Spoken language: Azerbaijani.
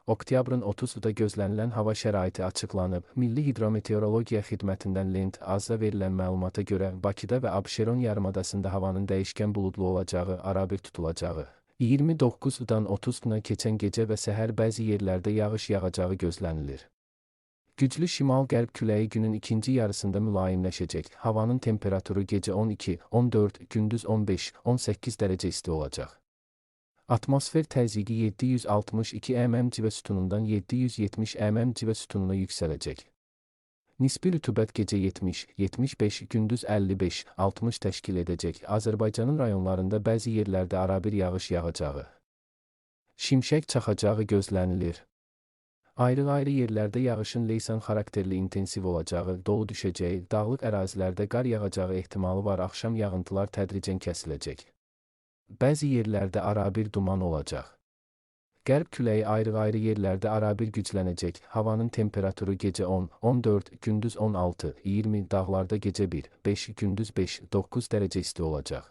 Oktyabrın 30-da gözlənilən hava şəraiti açıqlanıb. Milli Hidrometeorologiya Xidmətindən Lent-AZ-da verilən məlumata görə Bakıda və Abşeron yarımadasında havanın dəyişkən buludlu olacağı, arabir tutulacağı, 29-dan 30-na keçən gecə və səhər bəzi yerlərdə yağış yağacağı gözlənilir. Güclü şimal-qərb küləyi günün ikinci yarısında mülayimləşəcək. Havanın temperaturu gecə 12-14, gündüz 15-18 dərəcə isti olacaq. Atmosfer təzyiqi 762 mm civə sütunundan 770 mm civə sütununa yüksələcək. Nisbi rütubət gecə 70-75, gündüz 55-60 təşkil edəcək. Azərbaycanın rayonlarında bəzi yerlərdə arabir yağış yağacağı, şimşək çaxacağı gözlənilir. Ayrı-ayrı yerlərdə yağışın leysan xarakterli intensiv olacağı, dolu düşəcəyi, dağlıq ərazilərdə qar yağacağı ehtimalı var. Axşam yağıntılar tədricən kəsiləcək. Bəzi yerlərdə arabir duman olacaq. Qərb küləyi ayrı-ayrı yerlərdə arabir güclənəcək. Havanın temperaturu gecə 10-14, gündüz 16-20, dağlarda gecə 1-5, gündüz 5-9 dərəcə isti olacaq.